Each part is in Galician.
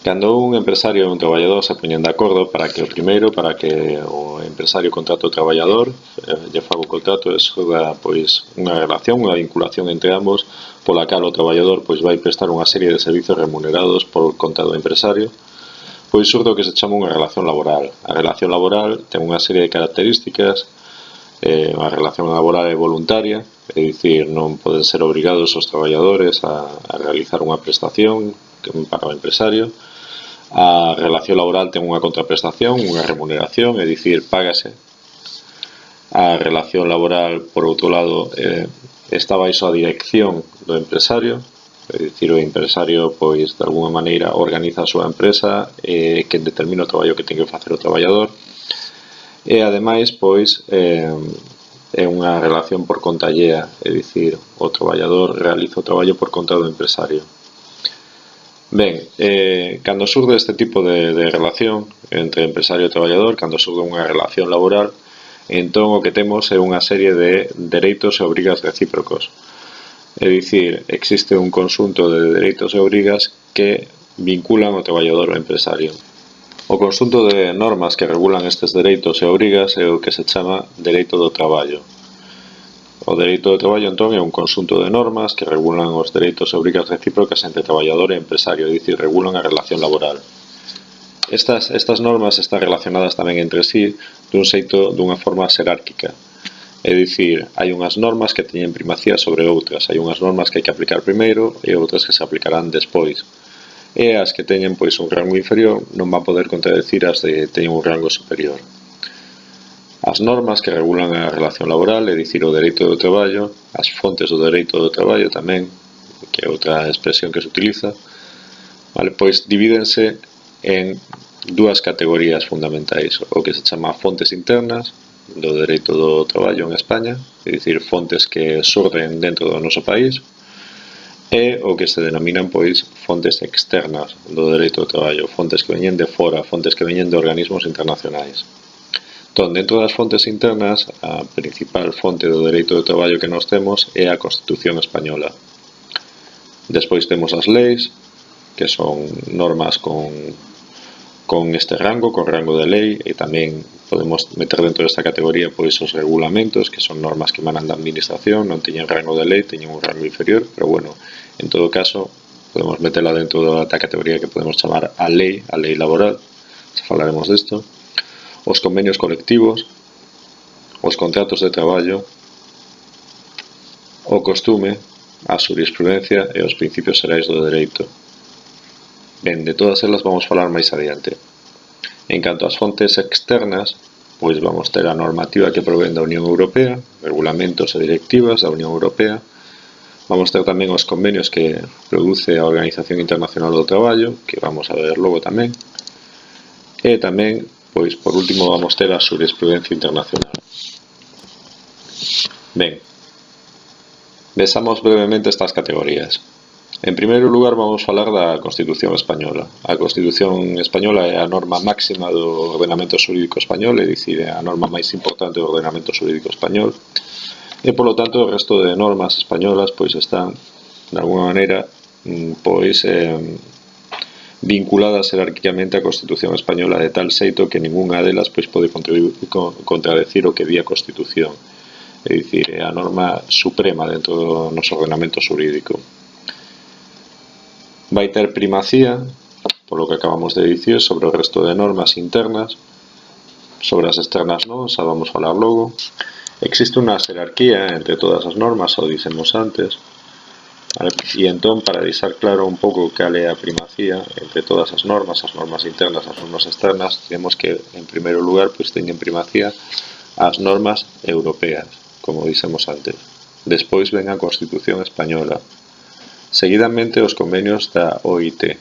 Cando un empresario e un traballador se poñen de acordo para que o empresario contrate o traballador, lle faga o contrato e surda pois unha relación, unha vinculación entre ambos pola cal o traballador pois vai prestar unha serie de servizos remunerados por conta do empresario, pois surdo que se chama unha relación laboral. A relación laboral ten unha serie de características. A relación laboral é voluntaria, é dicir, non poden ser obrigados os traballadores a realizar unha prestación para o empresario. A relación laboral ten unha contraprestación, unha remuneración, é dicir, págase. A relación laboral, por outro lado, está baixo a dirección do empresario, é dicir, o empresario, pois, de alguma maneira, organiza a súa empresa e quen determina o traballo que ten que facer o traballador. E, ademais, pois, é unha relación por conta allea, é dicir, o traballador realiza o traballo por conta do empresario. Ben, cando surde este tipo de relación entre empresario e traballador, cando surde unha relación laboral, entón o que temos é unha serie de dereitos e obrigas recíprocos. É dicir, existe un conxunto de dereitos e obrigas que vinculan o traballador ao empresario. O conxunto de normas que regulan estes dereitos e obrigas é o que se chama dereito do traballo. O dereito do traballo, entón, é un conxunto de normas que regulan os dereitos e obrigas recíprocas entre traballador e empresario, é dicir, regulan a relación laboral. Estas normas están relacionadas tamén entre sí dunha forma xerárquica. É dicir, hai unhas normas que teñen primacía sobre outras, hai unhas normas que hai que aplicar primeiro e outras que se aplicarán despois. E as que teñen pois un rango inferior non van poder contradecir as que teñen un rango superior. As normas que regulan a relación laboral, é dicir, o dereito do traballo, as fontes do dereito do traballo tamén, que é outra expresión que se utiliza, vale, pois divídense en dúas categorías fundamentais, o que se chama fontes internas do dereito do traballo en España, é dicir, fontes que surden dentro do noso país, e o que se denominan pois fontes externas do dereito do traballo, fontes que veñen de fora, fontes que veñen de organismos internacionais. Entón, dentro das fontes internas, a principal fonte do dereito do traballo que nós temos é a Constitución española. Despois temos as leis, que son normas con este rango, con rango de lei, e tamén podemos meter dentro desta categoría pois os regulamentos, que son normas que emanan da administración, non teñen rango de lei, teñen un rango inferior, pero bueno, en todo caso, podemos metela dentro da categoría que podemos chamar a lei laboral, xa falaremos desto. Os convenios colectivos, os contratos de traballo, o costume, a xurisprudencia e os principios xerais do dereito. Ben, de todas elas vamos falar máis adiante. En canto ás fontes externas, pois vamos ter a normativa que provén da Unión Europea, regulamentos e directivas da Unión Europea. Vamos ter tamén os convenios que produce a Organización Internacional do Traballo, que vamos a ver logo tamén. E tamén, pois, por último, vamos ter a xurisprudencia internacional. Ben, vexamos brevemente estas categorías. En primeiro lugar, vamos falar da Constitución española. A Constitución española é a norma máxima do ordenamento xurídico español, é dicir, é a norma máis importante do ordenamento xurídico español. E, polo tanto, o resto de normas españolas pois están, de alguna maneira, pois vinculadas jerárquicamente á Constitución española de tal xeito que ningunha delas pois pode contradecir o que di a Constitución. É dicir, é a norma suprema dentro do noso ordenamento xurídico. Vai ter primacía, polo que acabamos de dicir, sobre o resto de normas internas. Sobre as externas non, xa vamos falar logo. Existe unha xerarquía entre todas as normas, o dixemos antes. E entón, para deixar claro un pouco cal é a primacía entre todas as normas internas e as normas externas, temos que, en primeiro lugar, pois teñen primacía as normas europeas, como dixemos antes. Despois ven a Constitución española, seguidamente os convenios da OIT,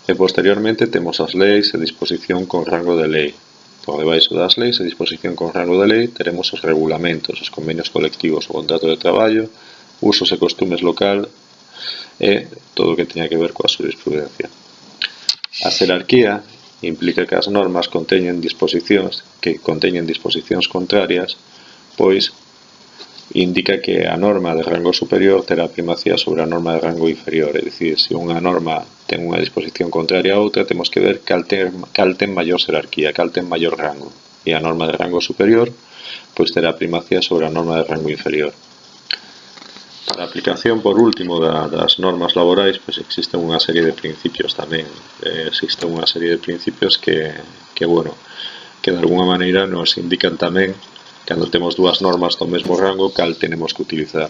e posteriormente temos as leis e disposición con rango de lei. Por debaixo das leis e disposición con rango de lei teremos os regulamentos, os convenios colectivos, o contrato de traballo, usos e costumes local e todo o que teña que ver coa xurisprudencia. A xerarquía implica que as normas conteñen disposicións contrarias, pois indica que a norma de rango superior terá primacía sobre a norma de rango inferior, é dicir, se unha norma ten unha disposición contraria a outra, temos que ver cal ten maior xerarquía, cal ten maior rango, e a norma de rango superior pois terá primacía sobre a norma de rango inferior. Para a aplicación, por último, das normas laborais, pois existe unha serie de principios tamén, existe unha serie de principios que de alguna maneira nos indican tamén, cando temos dúas normas do mesmo rango, cal tenemos que utilizar.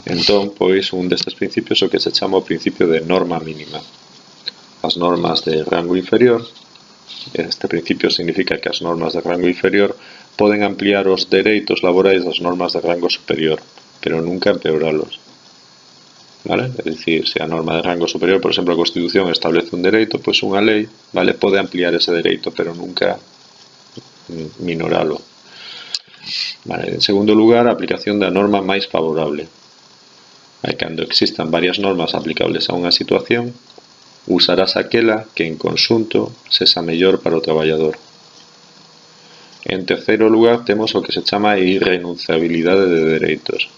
Entón, pois, un destes principios é o que se chama o principio de norma mínima. As normas de rango inferior, este principio significa que as normas de rango inferior poden ampliar os dereitos laborais das normas de rango superior, pero nunca empeoralos. ¿Vale? É dicir, se a norma de rango superior, por exemplo, a Constitución establece un dereito, pois unha lei, vale, pode ampliar ese dereito, pero nunca minoralo. Vale, en segundo lugar, a aplicación da norma máis favorable. Cando existan varias normas aplicables a unha situación, usarás aquela que en conxunto sexa mellor para o traballador. En terceiro lugar, temos o que se chama irrenunciabilidade de dereitos.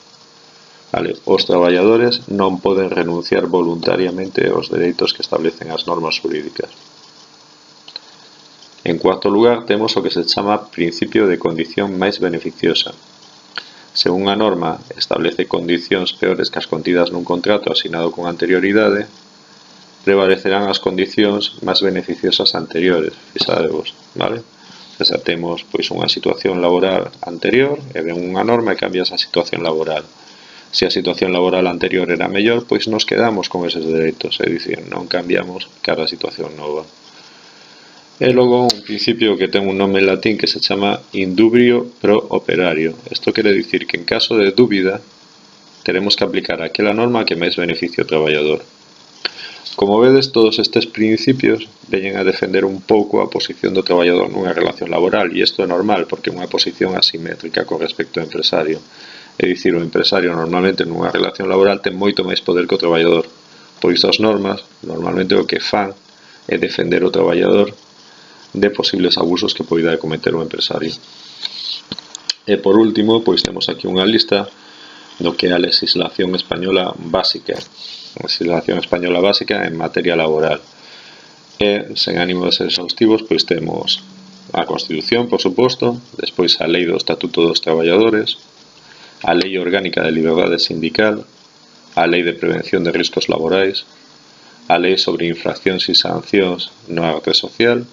Vale, os traballadores non poden renunciar voluntariamente aos dereitos que establecen as normas jurídicas. En cuarto lugar, temos o que se chama principio de condición máis beneficiosa. Se unha norma establece condicións peores que as contidas nun contrato asinado con anterioridade, prevalecerán as condicións máis beneficiosas anteriores, fixadevos, vale? O sea, temos pois unha situación laboral anterior e ven unha norma e cambia esa situación laboral. Se a situación laboral anterior era mellor, pois nos quedamos con eses dereitos, é dicir, non cambiamos cara a situación nova. E logo un principio que ten un nome en latín que se chama indubrio pro operario. Isto quere dicir que en caso de dúbida teremos que aplicar aquela norma que máis beneficie ao traballador. Como vedes, todos estes principios veñen a defender un pouco a posición do traballador nunha relación laboral, e isto é normal porque é unha posición asimétrica con respecto ao empresario. É dicir, o empresario normalmente nunha relación laboral ten moito máis poder que o traballador. Por iso as normas normalmente o que fan é defender o traballador de posibles abusos que poida cometer o empresario. E por último, pois temos aquí unha lista do que é a legislación española básica. A legislación española básica en materia laboral. E, sen ánimo de ser exhaustivos, pois temos a Constitución, por suposto, despois a Lei do Estatuto dos Traballadores, a Lei Orgánica de Liberdade Sindical, a Lei de Prevención de Riscos Laborais, a Lei sobre Infraccións e Sancións no arte social,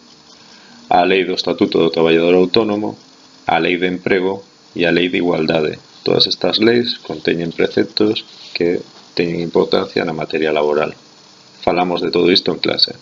a Lei do Estatuto do Traballador Autónomo, a Lei de Emprego e a Lei de Igualdade. Todas estas leis conteñen preceptos que teñen importancia na materia laboral. Falamos de todo isto en clase.